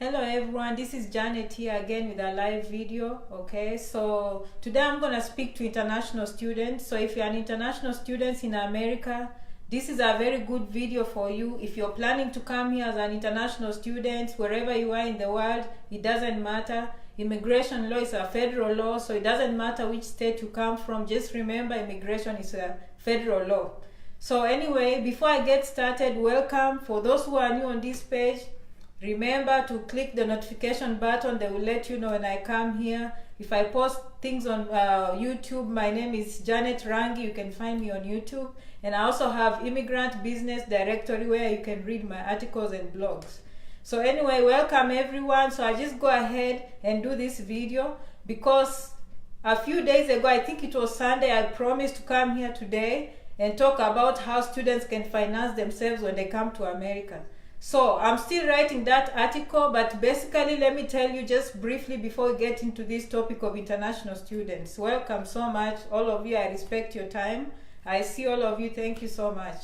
Hello everyone, this is Janet here again with a live video. Okay, so today I'm going to speak to international students. So if you're an international student in America, this is a very good video for you. If you're planning to come here as an international student, wherever you are in the world, it doesn't matter. Immigration law is a federal law, so it doesn't matter which state you come from. Just remember, immigration is a federal law. So anyway, before I get started, welcome. For those who are new on this page, remember to click the notification button. They will let you know when I come here. If I post things on YouTube, my name is Janet Rangi. You can find me on YouTube. And I also have Immigrant Business Directory where you can read my articles and blogs. So anyway, welcome everyone. So I just go ahead and do this video because a few days ago, I think it was Sunday, I promised to come here today and talk about how students can finance themselves when they come to America. So I'm still writing that article, but basically let me tell you just briefly before we get into this topic of international students. Welcome so much, all of you. I respect your time. I see all of you. Thank you so much.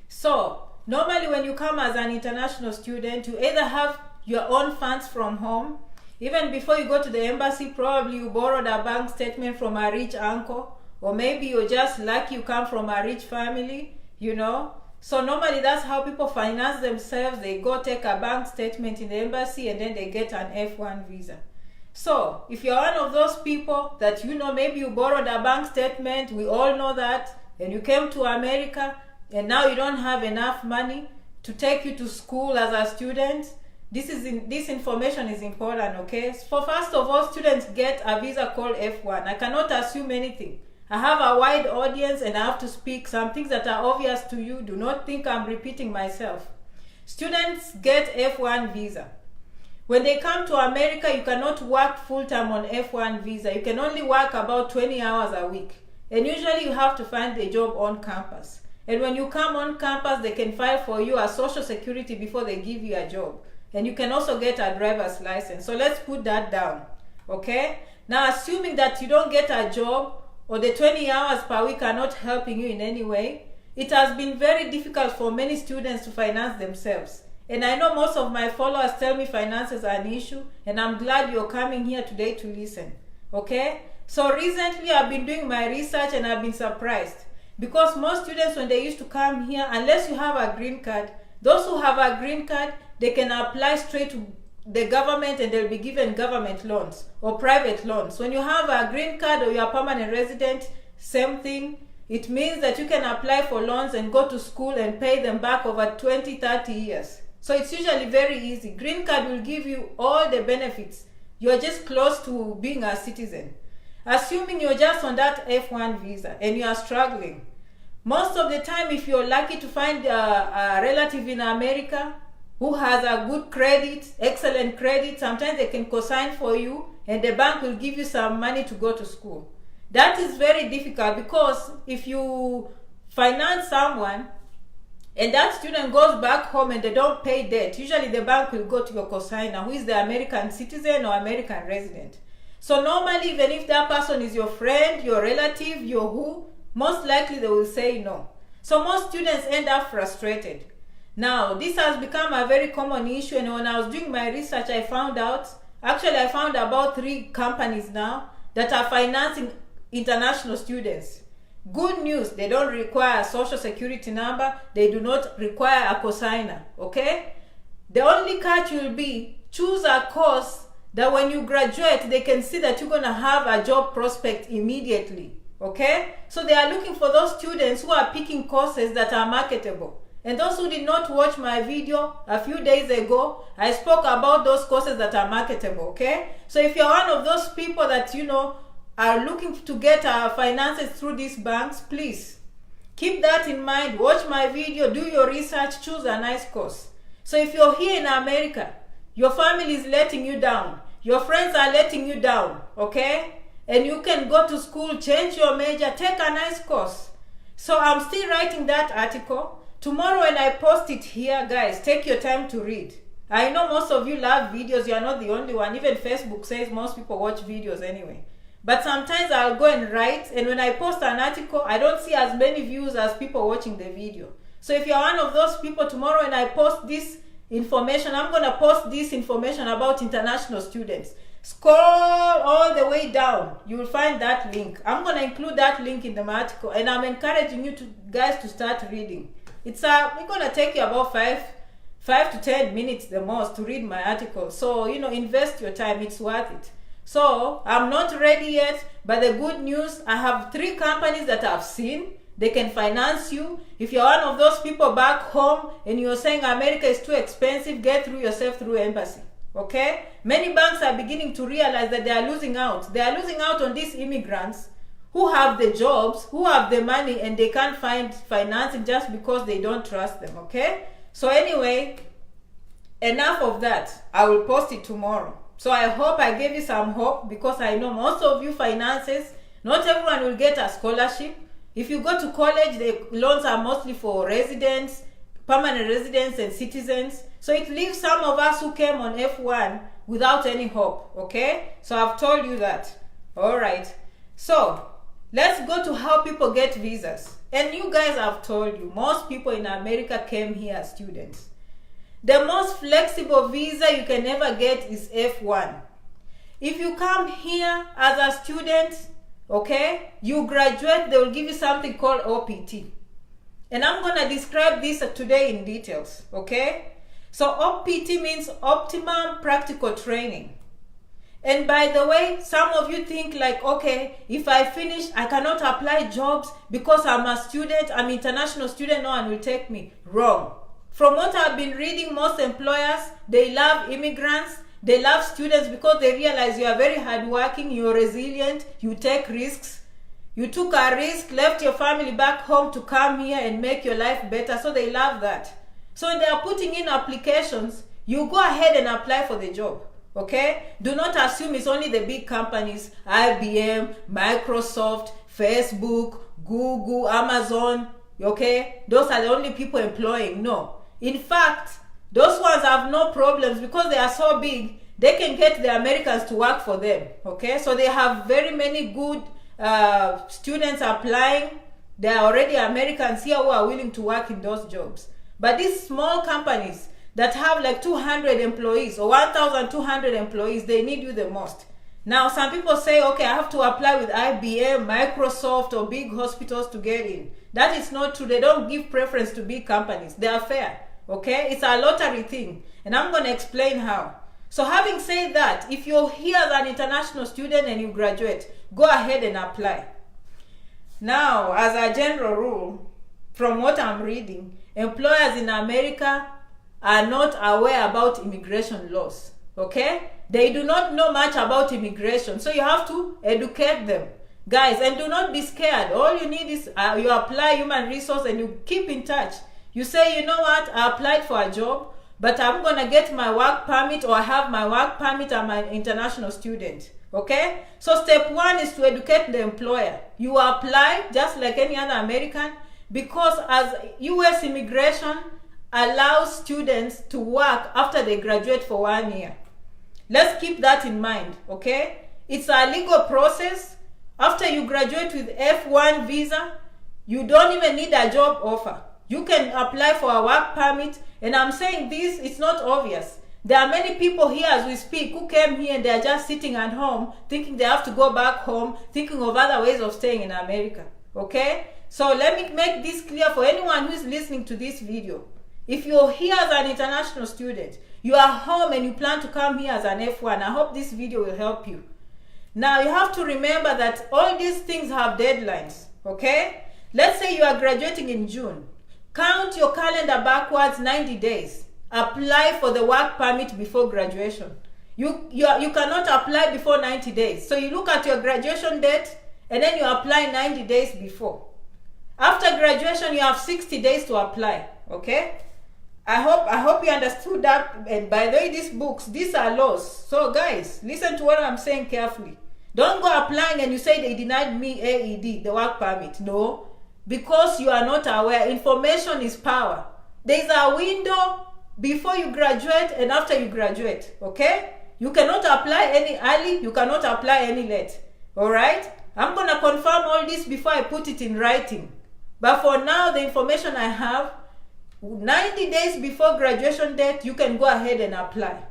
So normally when you come as an international student, you either have your own funds from home. Even before you go to the embassy, probably you borrowed a bank statement from a rich uncle, or maybe you're just lucky you come from a rich family, you know. So normally that's how people finance themselves. They go take a bank statement in the embassy and then they get an F1 visa. So if you're one of those people that, you know, maybe you borrowed a bank statement, we all know that, and you came to America and now you don't have enough money to take you to school as a student, this information is important, okay? So first of all, students get a visa called F1. I cannot assume anything. I have a wide audience and I have to speak some things that are obvious to you. Do not think I'm repeating myself. Students get F1 visa. When they come to America, you cannot work full-time on F1 visa. You can only work about 20 hours a week. And usually you have to find a job on campus. And when you come on campus, they can file for you a social security before they give you a job. And you can also get a driver's license. So let's put that down, okay? Now, assuming that you don't get a job, or the 20 hours per week are not helping you in any way, it has been very difficult for many students to finance themselves. And I know most of my followers tell me finances are an issue, and I'm glad you're coming here today to listen, okay? So recently I've been doing my research and I've been surprised because most students, when they used to come here, unless you have a green card, those who have a green card, they can apply straight to the government and they'll be given government loans or private loans. When you have a green card or you're a permanent resident, same thing. It means that you can apply for loans and go to school and pay them back over 20, 30 years. So it's usually very easy. Green card will give you all the benefits. You're just close to being a citizen. Assuming you're just on that F1 visa and you are struggling, most of the time, if you're lucky to find a relative in America who has a good credit, excellent credit, sometimes they can co-sign for you and the bank will give you some money to go to school. That is very difficult because if you finance someone and that student goes back home and they don't pay debt, usually the bank will go to your co-signer who is the American citizen or American resident. So normally, even if that person is your friend, your relative, your who, most likely they will say no. So most students end up frustrated. Now, this has become a very common issue, and when I was doing my research, I found about 3 companies now that are financing international students. Good news, they don't require a social security number, they do not require a cosigner, okay? The only catch will be, choose a course that when you graduate, they can see that you're gonna have a job prospect immediately, okay? So they are looking for those students who are picking courses that are marketable. And those who did not watch my video a few days ago, I spoke about those courses that are marketable, okay? So if you're one of those people that, you know, are looking to get finances through these banks, please keep that in mind. Watch my video, do your research, choose a nice course. So if you're here in America, your family is letting you down, your friends are letting you down, okay? And you can go to school, change your major, take a nice course. So I'm still writing that article. Tomorrow when I post it here, guys, take your time to read. I know most of you love videos. You're not the only one. Even Facebook says most people watch videos anyway. But sometimes I'll go and write, and when I post an article, I don't see as many views as people watching the video. So if you're one of those people, tomorrow when I post this information. I'm going to post this information about international students. Scroll all the way down. You will find that link. I'm going to include that link in the article, and I'm encouraging you guys to start reading. It's going to take you about 5 to 10 minutes the most to read my article. So, invest your time. It's worth it. So, I'm not ready yet, but the good news, I have 3 companies that I've seen. They can finance you. If you're one of those people back home and you're saying America is too expensive, get through yourself through embassy. Okay? Many banks are beginning to realize that they are losing out. They are losing out on these immigrants who have the jobs, who have the money, and they can't find financing just because they don't trust them. Okay? So anyway, enough of that. I will post it tomorrow. So I hope I gave you some hope, because I know most of you finances, not everyone will get a scholarship. If you go to college, the loans are mostly for residents, permanent residents, and citizens. So it leaves some of us who came on F1 without any hope, okay? So I've told you that. All right. So let's go to how people get visas. And you guys, I've told you, most people in America came here as students. The most flexible visa you can ever get is F1. If you come here as a student, okay, you graduate, they will give you something called OPT. And I'm going to describe this today in details, okay? So OPT means Optimum Practical Training. And by the way, some of you think like, okay, if I finish, I cannot apply jobs because I'm a student, I'm an international student, no one will take me. Wrong. From what I've been reading, most employers, they love immigrants. They love students because they realize you are very hardworking, you're resilient, you take risks. You took a risk, left your family back home to come here and make your life better, so they love that. So when they are putting in applications, you go ahead and apply for the job, okay? Do not assume it's only the big companies, IBM, Microsoft, Facebook, Google, Amazon, okay? Those are the only people employing. No. In fact, those ones have no problems because they are so big, they can get the Americans to work for them, okay? So they have very many good students applying. There are already Americans here who are willing to work in those jobs. But these small companies that have like 200 employees or 1,200 employees, they need you the most. Now, some people say, okay, I have to apply with IBM, Microsoft, or big hospitals to get in. That is not true. They don't give preference to big companies. They are fair. Okay, it's a lottery thing, and I'm going to explain how. So having said that, if you're here as an international student and you graduate, go ahead and apply. Now, as a general rule, from what I'm reading, employers in America are not aware about immigration laws. Okay, they do not know much about immigration, so you have to educate them, guys. And do not be scared. All you need is you apply human resource and you keep in touch. You say, you know what, I applied for a job, but I'm going to get my work permit, or I have my work permit, I'm an international student. Okay? So step 1 is to educate the employer. You apply just like any other American, because as US immigration allows students to work after they graduate for 1 year. Let's keep that in mind, okay? It's a legal process. After you graduate with F1 visa, you don't even need a job offer. You can apply for a work permit, and I'm saying this, it's not obvious. There are many people here as we speak who came here and they're just sitting at home thinking they have to go back home, thinking of other ways of staying in America, okay? So let me make this clear for anyone who is listening to this video. If you're here as an international student, you are home and you plan to come here as an F1, I hope this video will help you. Now you have to remember that all these things have deadlines, okay? Let's say you are graduating in June. Count your calendar backwards 90 days. Apply for the work permit before graduation. You cannot apply before 90 days. So you look at your graduation date and then you apply 90 days before. After graduation, you have 60 days to apply, okay? I hope you understood that. And by the way, these books, these are laws. So guys, listen to what I'm saying carefully. Don't go applying and you say they denied me AED, the work permit. No. Because you are not aware. Information is power. There is a window before you graduate and after you graduate, okay? You cannot apply any early, you cannot apply any late, all right? I'm going to confirm all this before I put it in writing. But for now, the information I have, 90 days before graduation date, you can go ahead and apply.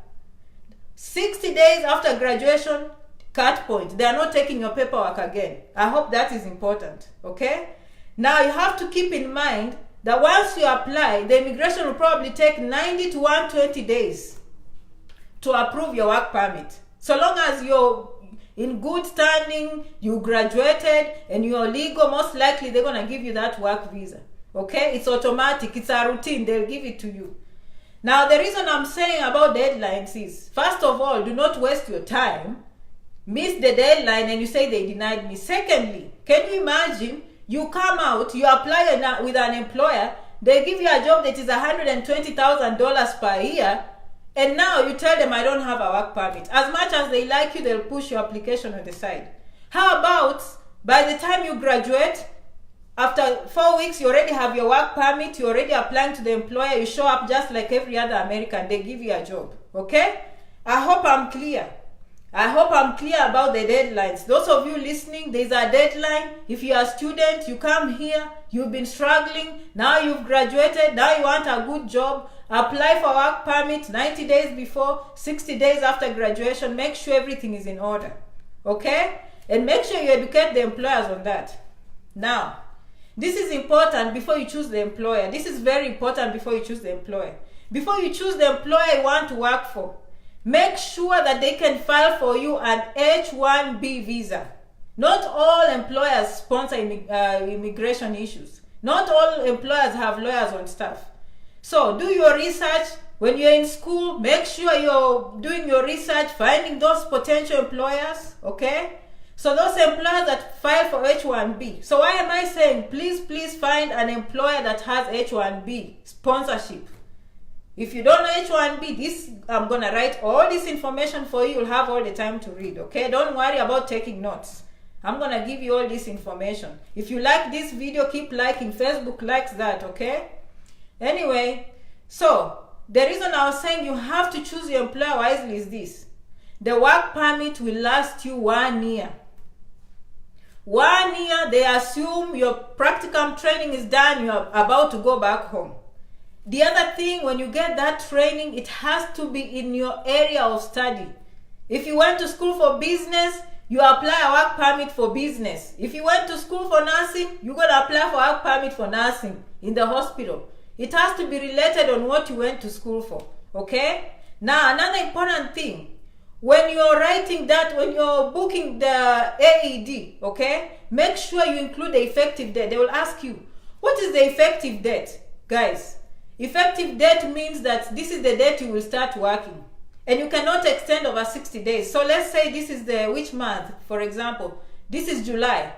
60 days after graduation, cut point. They are not taking your paperwork again. I hope that is important, okay? Now you have to keep in mind that once you apply, the immigration will probably take 90 to 120 days to approve your work permit. So long as you're in good standing, you graduated, and you're legal, most likely they're going to give you that work visa. Okay? It's automatic. It's a routine. They'll give it to you. Now, the reason I'm saying about deadlines is, first of all, do not waste your time. Miss the deadline and you say they denied me. Secondly, can you imagine you come out, you apply with an employer, they give you a job that is $120,000 per year, and now you tell them I don't have a work permit. As much as they like you, they'll push your application on the side. How about by the time you graduate, after 4 weeks, you already have your work permit, you're already applying to the employer, you show up just like every other American, they give you a job, okay? I hope I'm clear. I hope I'm clear about the deadlines. Those of you listening, there's a deadline. If you're a student, you come here, you've been struggling, now you've graduated, now you want a good job, apply for work permit 90 days before, 60 days after graduation. Make sure everything is in order, okay? And make sure you educate the employers on that. Now, this is important before you choose the employer. This is very important before you choose the employer. Before you choose the employer you want to work for, make sure that they can file for you an H-1B visa. Not all employers sponsor immigration issues. Not all employers have lawyers on staff. So do your research. When you're in school, make sure you're doing your research, finding those potential employers, okay? So those employers that file for H-1B. So why am I saying please find an employer that has H-1B sponsorship? If you don't know H-1B, I'm going to write all this information for you. You'll have all the time to read, okay? Don't worry about taking notes. I'm going to give you all this information. If you like this video, keep liking. Facebook likes that, okay? Anyway, so the reason I was saying you have to choose your employer wisely is this. The work permit will last you 1 year. 1 year, they assume your practicum training is done, you're about to go back home. The other thing, when you get that training, it has to be in your area of study. If you went to school for business, you apply a work permit for business. If you went to school for nursing, you're going to apply for a work permit for nursing in the hospital. It has to be related on what you went to school for, okay? Now, another important thing, when you're writing that, when you're booking the AED, okay, make sure you include the effective date. They will ask you, what is the effective date? Guys, effective date means that this is the date you will start working. And you cannot extend over 60 days. So let's say this is which month, for example, this is July,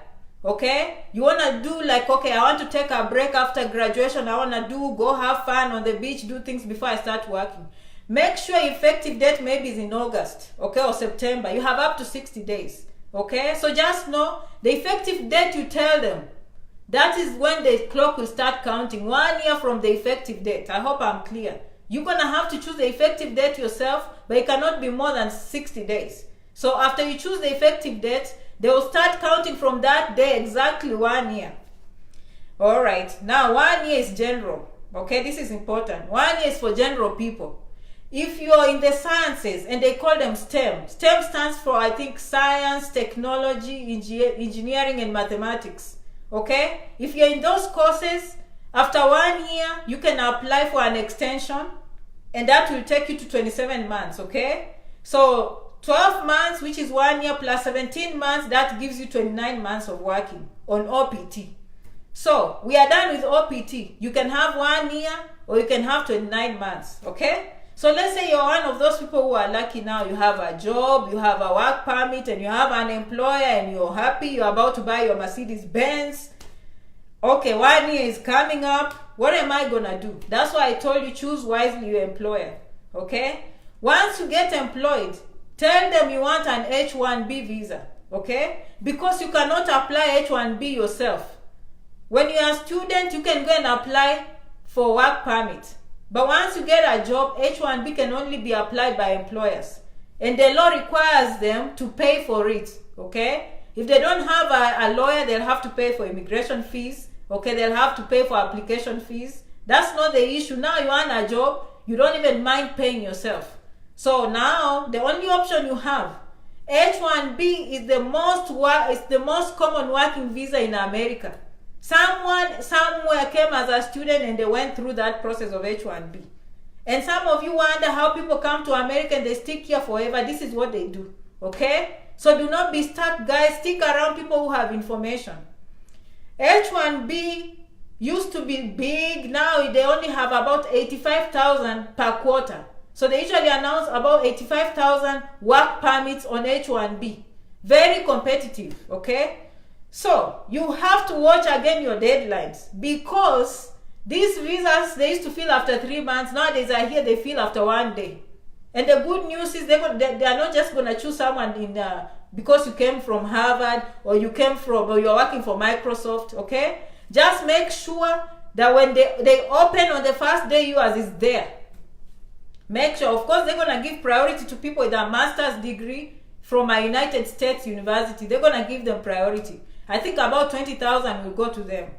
okay? You want to do like, okay, I want to take a break after graduation. I want to go have fun on the beach, do things before I start working. Make sure effective date maybe is in August, okay, or September. You have up to 60 days, okay? So just know the effective date you tell them. That is when the clock will start counting, 1 year from the effective date. I hope I'm clear. You're going to have to choose the effective date yourself, but it cannot be more than 60 days. So after you choose the effective date, they will start counting from that day exactly 1 year. All right. Now, 1 year is general. Okay, this is important. 1 year is for general people. If you're in the sciences, and they call them STEM. STEM stands for, I think, science, technology, engineering, and mathematics. Okay? If you're in those courses, after 1 year, you can apply for an extension, and that will take you to 27 months, okay? So 12 months, which is 1 year, plus 17 months, that gives you 29 months of working on OPT. So we are done with OPT. You can have 1 year, or you can have 29 months, okay? So let's say you're one of those people who are lucky now. You have a job, you have a work permit, and you have an employer, and you're happy. You're about to buy your Mercedes Benz. Okay, 1 year is coming up. What am I going to do? That's why I told you, choose wisely your employer. Okay? Once you get employed, tell them you want an H-1B visa. Okay? Because you cannot apply H-1B yourself. When you're a student, you can go and apply for work permit. But once you get a job, H-1B can only be applied by employers. And the law requires them to pay for it. Okay? If they don't have a lawyer, they'll have to pay for immigration fees. Okay, they'll have to pay for application fees. That's not the issue. Now you want a job, you don't even mind paying yourself. So now the only option you have, H-1B is the most common working visa in America. Someone somewhere came as a student and they went through that process of H-1B. And some of you wonder how people come to America and they stick here forever. This is what they do. Okay? So do not be stuck, guys. Stick around people who have information. H-1B used to be big. Now they only have about 85,000 per quarter. So they usually announce about 85,000 work permits on H-1B. Very competitive, okay? So you have to watch again your deadlines, because these visas, they used to fill after 3 months. Nowadays I hear they fill after 1 day. And the good news is they are not just going to choose someone because you came from Harvard or you're working for Microsoft, okay? Just make sure that when they open on the first day, yours is there. Make sure, of course, they're going to give priority to people with a master's degree from a United States university. They're going to give them priority. I think about 20,000 will go to them.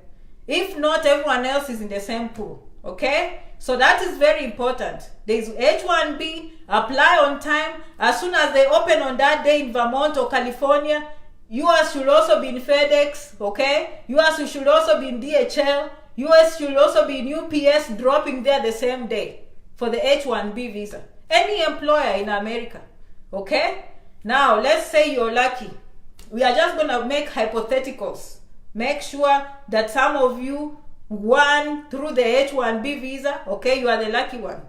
If not, everyone else is in the same pool. Okay? So that is very important. There's H-1B, apply on time. As soon as they open on that day in Vermont or California, yours should also be in FedEx. Okay? Yours should also be in DHL. Yours should also be in UPS, dropping there the same day for the H-1B visa. Any employer in America. Okay? Now, let's say you're lucky. We are just going to make hypotheticals. Make sure that some of you won through the H-1B visa. Okay, you are the lucky one.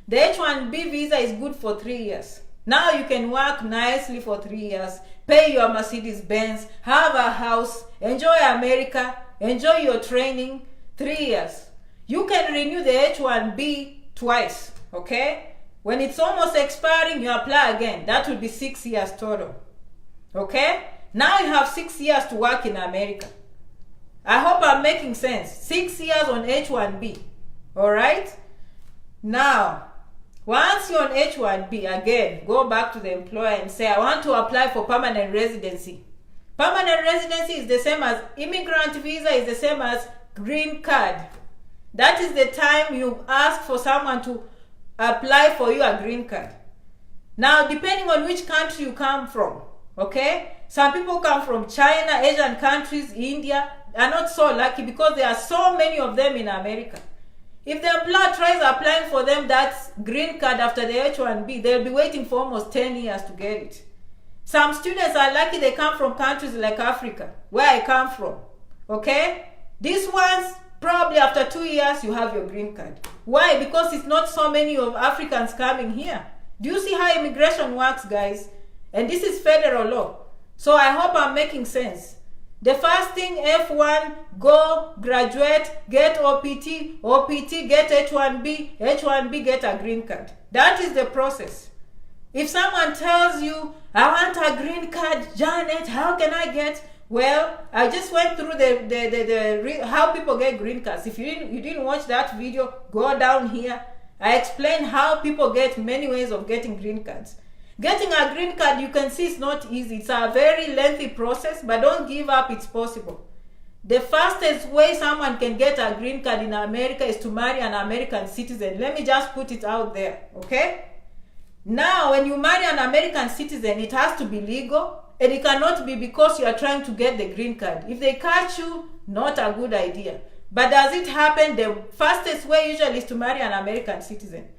The H-1B visa is good for 3 years. Now you can work nicely for 3 years, pay your Mercedes-Benz, have a house, enjoy America, enjoy your training. 3 years. You can renew the H-1B twice. Okay? When it's almost expiring, you apply again. That will be 6 years total. Okay? Now you have 6 years to work in America. I hope I'm making sense. 6 years on H-1B. Alright? Now, once you're on H-1B, again, go back to the employer and say, I want to apply for permanent residency. Permanent residency is the same as immigrant visa, is the same as green card. That is the time you ask for someone to apply for you a green card. Now, depending on which country you come from, okay? Some people come from China, Asian countries, India, are not so lucky because there are so many of them in America. If the employer tries applying for them that green card after the H-1B, they'll be waiting for almost 10 years to get it. Some students are lucky they come from countries like Africa, where I come from, okay? These ones, probably after 2 years, you have your green card. Why? Because it's not so many of Africans coming here. Do you see how immigration works, guys? And this is federal law. So I hope I'm making sense. The first thing, F1, go, graduate, get OPT, OPT, get H-1B, H-1B, get a green card. That is the process. If someone tells you, I want a green card, Janet, how can I get? Well, I just went through how people get green cards. If you didn't watch that video, go down here. I explained how people get many ways of getting green cards. Getting a green card, you can see it's not easy. It's a very lengthy process, but don't give up, it's possible. The fastest way someone can get a green card in America is to marry an American citizen. Let me just put it out there, okay? Now, when you marry an American citizen, it has to be legal, and it cannot be because you are trying to get the green card. If they catch you, not a good idea. But does it happen? The fastest way usually is to marry an American citizen.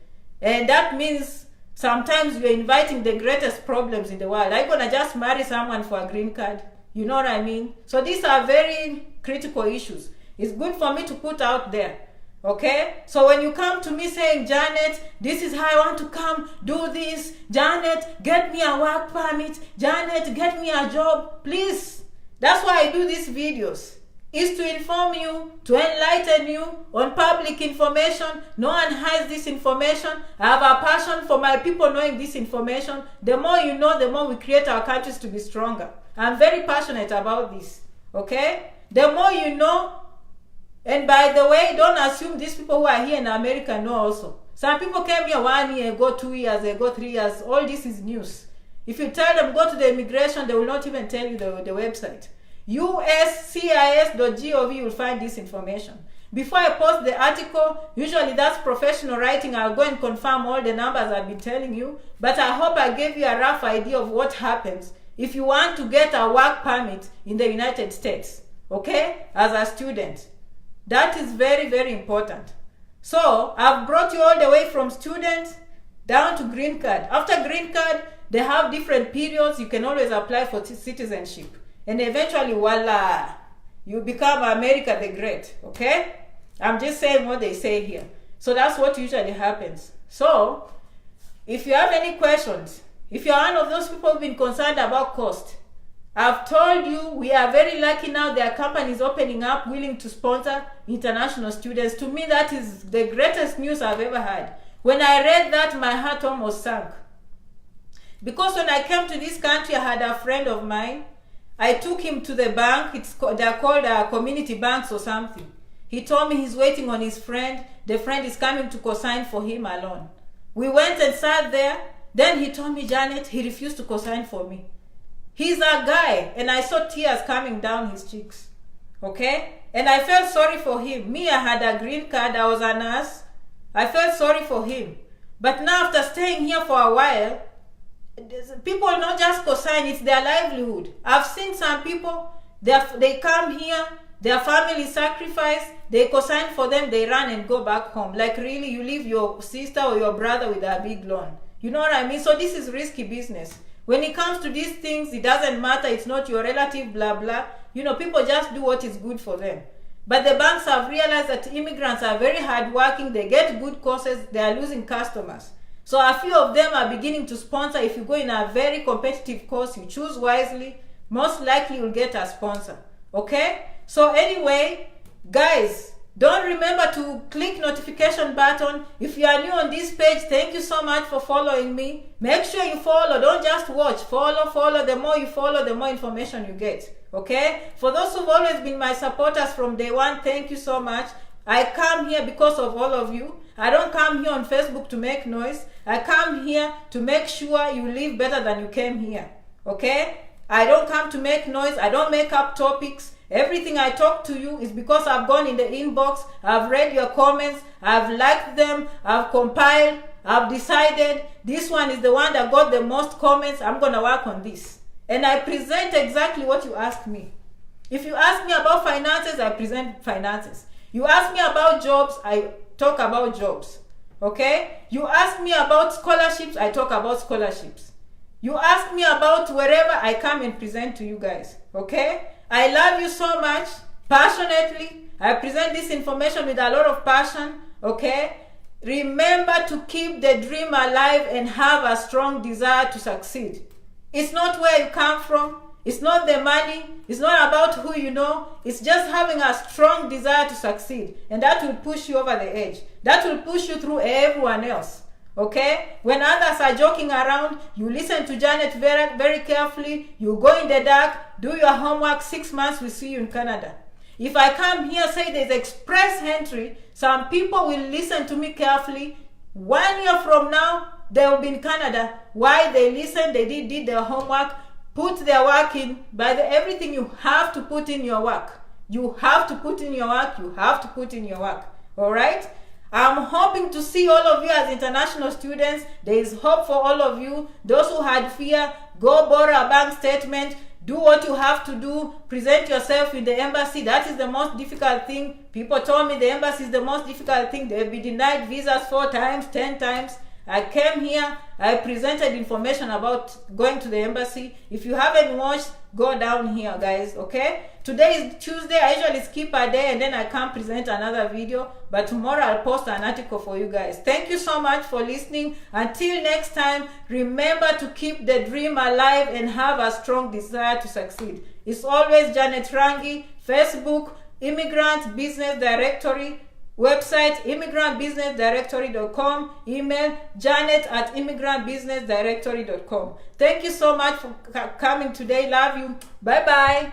And that means sometimes you're inviting the greatest problems in the world. Are you going to just marry someone for a green card? You know what I mean? So these are very critical issues. It's good for me to put out there. Okay? So when you come to me saying, Janet, this is how I want to come, do this. Janet, get me a work permit. Janet, get me a job. Please. That's why I do these videos. Is to inform you, to enlighten you on public information. No one hides this information. I have a passion for my people knowing this information. The more you know, the more we create our countries to be stronger. I'm very passionate about this. Okay? The more you know, and by the way, don't assume these people who are here in America know also. Some people came here 1 year ago, 2 years ago, 3 years. All this is news. If you tell them go to the immigration, they will not even tell you the website. USCIS.gov, you will find this information. Before I post the article, usually that's professional writing. I'll go and confirm all the numbers I've been telling you. But I hope I gave you a rough idea of what happens if you want to get a work permit in the United States, okay, as a student. That is very, very important. So I've brought you all the way from student down to green card. After green card, they have different periods. You can always apply for citizenship. And eventually, voila, you become America the Great, okay? I'm just saying what they say here. So that's what usually happens. So if you have any questions, if you're one of those people who've been concerned about cost, I've told you we are very lucky now. There are companies opening up willing to sponsor international students. To me, that is the greatest news I've ever had. When I read that, my heart almost sank. Because when I came to this country, I had a friend of mine. I took him to the bank. They're called community banks or something. He told me he's waiting on his friend. The friend is coming to co-sign for him alone. We went and sat there. Then he told me, Janet, he refused to co-sign for me. He's a guy. And I saw tears coming down his cheeks. Okay? And I felt sorry for him. Me, I had a green card. I was a nurse. I felt sorry for him. But now after staying here for a while, people not just co-sign, it's their livelihood. I've seen some people, they come here, their family sacrifice, they co-sign for them, they run and go back home. Like really, you leave your sister or your brother with a big loan. You know what I mean? So this is risky business. When it comes to these things, it doesn't matter, it's not your relative, blah, blah. You know, people just do what is good for them. But the banks have realized that immigrants are very hardworking, they get good courses, they are losing customers. So a few of them are beginning to sponsor. If you go in a very competitive course, you choose wisely, most likely you'll get a sponsor. Okay? So anyway, guys, don't remember to click notification button. If you are new on this page, thank you so much for following me. Make sure you follow. Don't just watch. Follow. The more you follow, the more information you get. Okay? For those who've always been my supporters from day one, thank you so much. I come here because of all of you. I don't come here on Facebook to make noise. I come here to make sure you live better than you came here. Okay? I don't come to make noise. I don't make up topics. Everything I talk to you is because I've gone in the inbox, I've read your comments, I've liked them, I've compiled, I've decided this one is the one that got the most comments. I'm going to work on this. And I present exactly what you ask me. If you ask me about finances, I present finances. You ask me about jobs, I talk about jobs. Okay? You ask me about scholarships, I talk about scholarships. You ask me about wherever, I come and present to you guys. Okay? I love you so much, passionately. I present this information with a lot of passion. Okay? Remember to keep the dream alive and have a strong desire to succeed. It's not where you come from. It's not the money. It's not about who you know. It's just having a strong desire to succeed. And that will push you over the edge. That will push you through everyone else. Okay? When others are joking around, you listen to Janet very, very carefully. You go in the dark, do your homework. 6 months, we see you in Canada. If I come here, say there's express entry, some people will listen to me carefully. 1 year from now, they will be in Canada. Why? They listened, they did their homework, put their work in. By everything, you have to put in your work. You have to put in your work. You have to put in your work. All right? I'm hoping to see all of you as international students. There is hope for all of you. Those who had fear, go borrow a bank statement. Do what you have to do. Present yourself in the embassy. That is the most difficult thing. People told me the embassy is the most difficult thing. They've been denied visas 4 times, 10 times. I came here, I presented information about going to the embassy. If you haven't watched, go down here, guys, okay? Today is Tuesday. I usually skip a day and then I can present another video. But tomorrow I'll post an article for you guys. Thank you so much for listening. Until next time, remember to keep the dream alive and have a strong desire to succeed. It's always Janet Rangi, Facebook, Immigrant Business Directory, website immigrantbusinessdirectory.com, email janet@immigrantbusinessdirectory.com. Thank you so much for coming today. Love you. Bye bye.